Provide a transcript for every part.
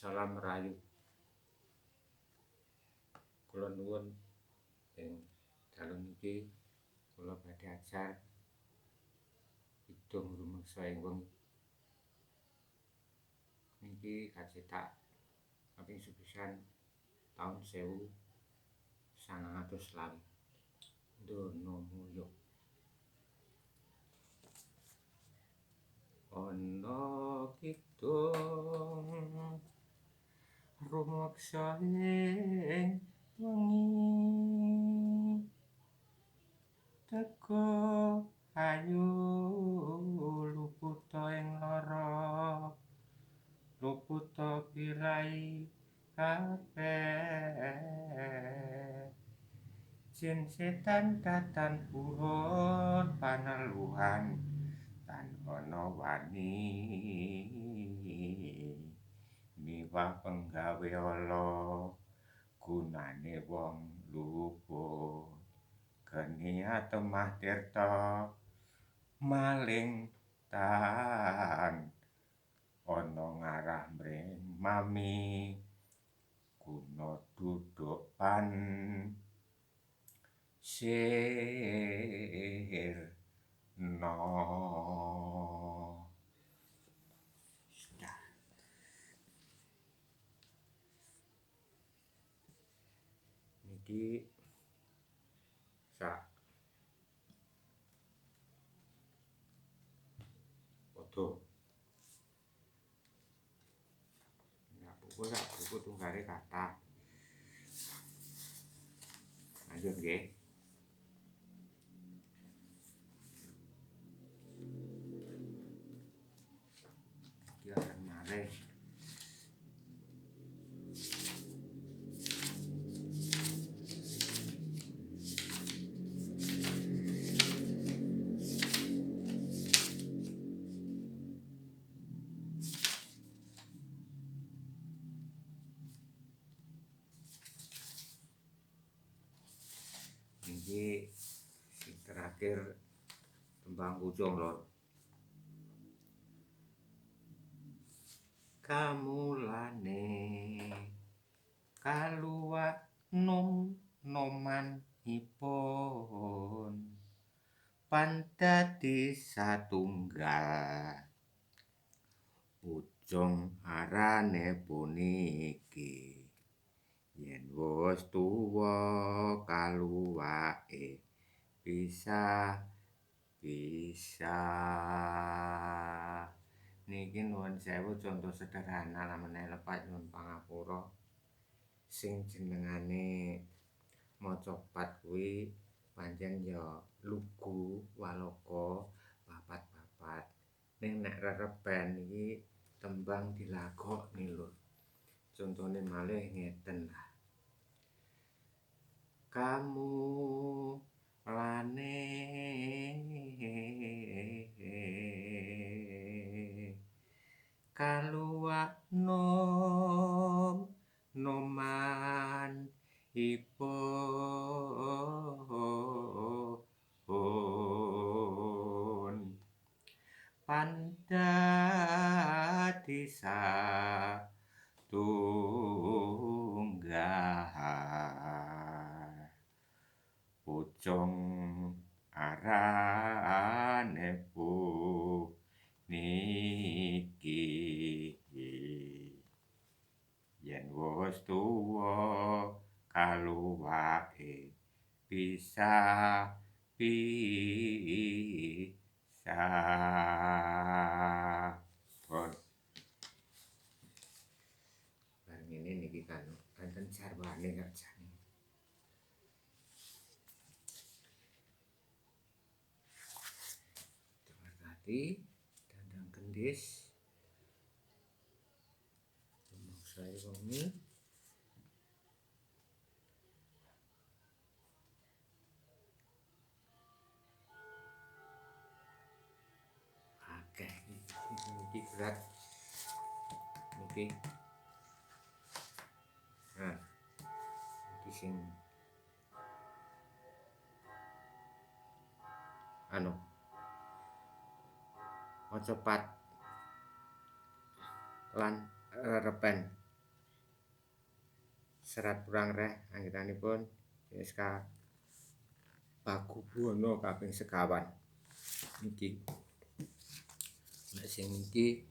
Salam rayu. Kula nuwun ing dalu niki kula badhe ajar kidung rumeksa ing wengi. Niki kacetak kaping sepisan taun 1920. Dono mulya. Ana kidung rumeksa ing wengi. Teka ayu luputa ing lara. Luputa pirai kabeh. Jin setan datan purun paneluhan tan ana wani. Miwah penggawe ala gunane wong luput. Geni atemah tirta maling tan ana ngarah mring mami guna duduk pan sirna. Niki sak foto. Buku tunggale kathah. Lanjut nggih. Iki arep malih. Niki sing terakhir tembang Pucung Lor. Kamulane kaluwak nomanipun pandadi satunggal. Pucung arane puniki yen wis tuwa kaluwake pisah. Niki nuwun sewu contoh sederhana lamene lepat nyuwun pangapura. Sing jenengane macapat kuwi pancen ya lugu walaka papat-papat. Ning nek rerepen iki tembang dilagokne lho. Contone malih ngeten lah. Kamulane kaluwak nomanipun pandadi satunggal. Pucung arane puniki yen wis tuwa kaluwake pisah. Pun bareng ini niki kan enten jarwane gak jane. Terhati dandang gendis rumeksa wengi. Akeh iki berat. Niki. Nah, iki sing macapat lan rerepen. Serat Perang Reh anggenipun SK Pakubuwana kaping sekawan niki. Nek sing iki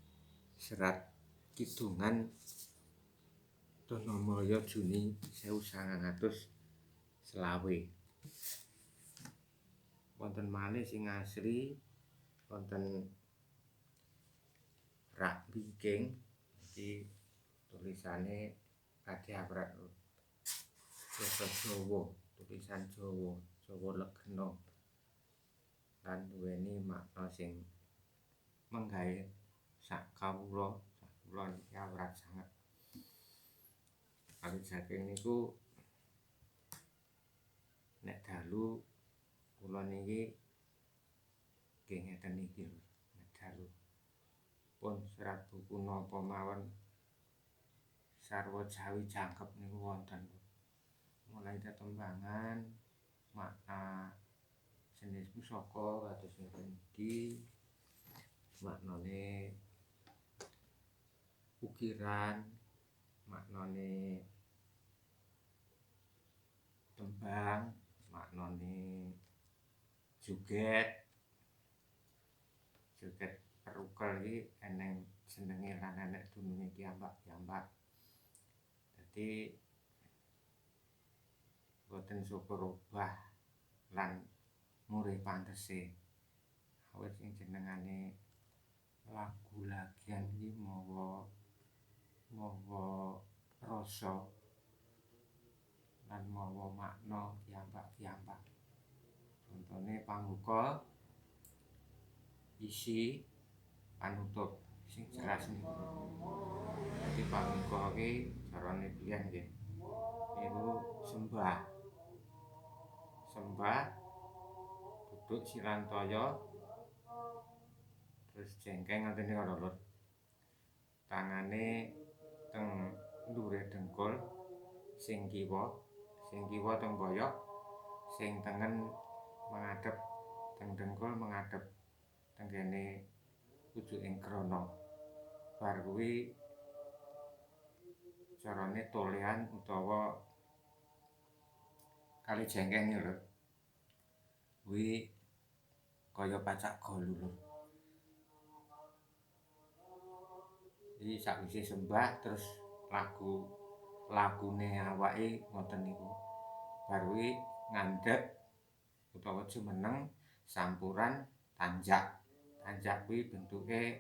Serat Kidungan Danamaya Juni 1920. Wonten malih sing asri wonten Rak Bingking iki tulisane Kadhiawrat basa Jawa, tulisan Jawa, Jawa Legena. Lan duweni makna sing menggawe sak kawula niki awrat sanget. Awit saking niku nek dalu kula niki nggih ngeten iki lho, nek dalu pun serat buku napa mawon sarwa Jawi jangkep niku wonten. Mulai tetembangan makna jenis pusaka kados ngeten iki, maknane ukiran, maknane tembang, maknane joget. Joget perukel iki eneng jenenge lan enek dununge piyambak-piyambak. Dadi boten sukur obah lan murih pantese. Awit sing jenengane lagu lagian iki mawa rasa lan mawa makna piyambak-piyambak. Contone pangbuka, isi, panutup sing jelas niku. Dadi pangbuka iki carane biyen nggih niku sembah. Sembah duduk silantaya terus jengkeng ngoten niku lho. Tangane teng ndure dengkul sing kiwa teng boyok, sing tengen mengadep teng dengkul mengadep teng kene pucuking krana. Bar kuwi carane tolehan utawa kali jengkeng niku lho. Kuwi kaya pacak golu lho. Iki sakwise sembah terus lagune awake ngoten niku. Bar kuwi ngandhep utawa jumeneng sampuran tanjak. Tanjak kuwi bentuke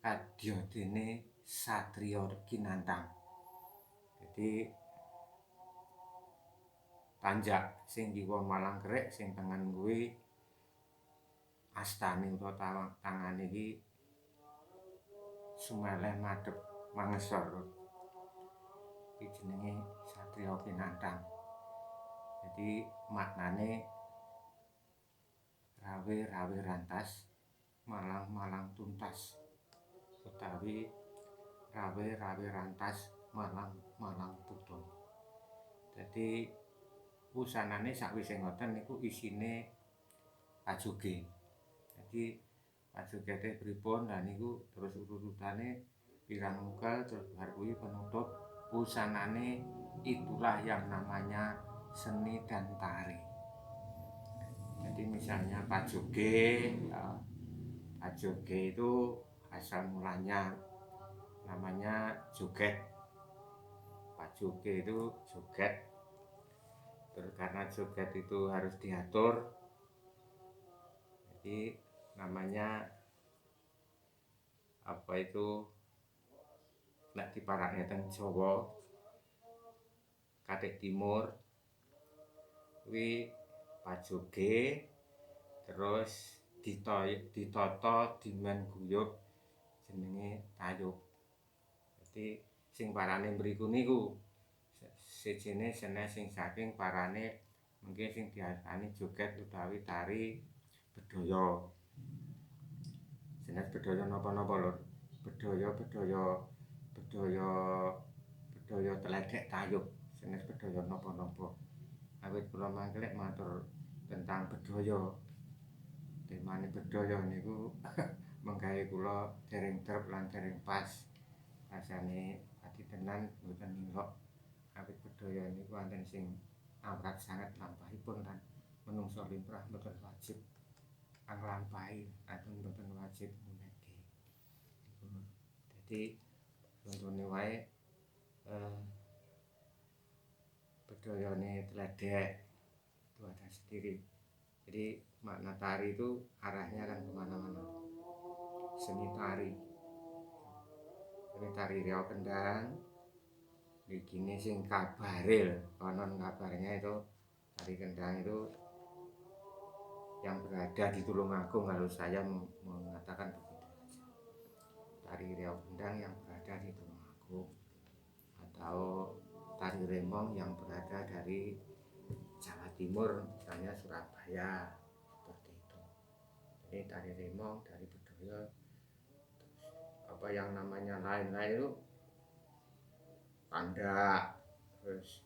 kadya dene satriya kinantang. Jadi tanjak sing kiwa malang kerik sing tengen kuwi astane utawa tangane iki sumeleh madhep mangesor. Iki jenenge satriya kinantang. Jadi maknane rawe-rawe rantas, malang-malang tuntas. Utawi rawe-rawe rantas, malang-malang buta. Dadi wusanane sakwise ngoten niku isine pajoge. Dadi pajogete pripun lah niku terus urut-urutane pirang ukel terus bar kuwi penutup wusanane itulah yang namanya seni dan tari. Jadi misalnya pajoge, ya, pajoge itu asal mulanya namanya joget. Pajoge itu joget. Terus karena joget itu harus diatur, jadi namanya apa itu nek diparakne teng Jawa Kathik Timur kuwi pajoge terus ditata dimen guyub jenenge tayub. Jadi sing parane mriku niku sejene senes sing saking parane mungkin sing diarani joget utawi tari bedhaya. Jenis bedhaya napa-napa lho. Bedhaya teledhek tayub. Jenis bedhaya napa-napa. Awit kula mangkelek matur tentang bedhaya. Temane bedhaya niku menggawe kula dereng trep lan dereng pas. Rasane ati tenan mboten nilok awit bedhaya niku wonten sing awrat sanget lampahipun lan menungso limrah mboten wajib nglampahi atau mboten wajib nggunakake. Dadi contone wae bedhayane tledek itu ada sendiri. Jadi makna tari itu arahnya kan kemana-mana. Seni tari, tari riau kendang, begini sing kabaril, konon kabarnya itu tari kendang itu yang berada di Tulungagung, kalau saya mengatakan begitu saja. Tari riau kendang yang berada di Tulungagung, atau tari remong yang berada dari Jawa Timur, misalnya Surabaya, seperti itu. Jadi tari remong dari bedhaya, apa yang namanya lain-lain itu pandak, terus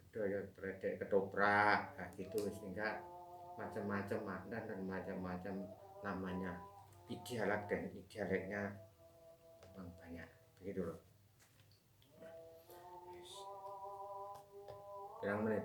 bedhaya tledek ketoprak, nah gitu, sehingga macam-macam makna dan macam-macam namanya, idealat dan idealeknya memang banyak, begitu loh. Pirang menit?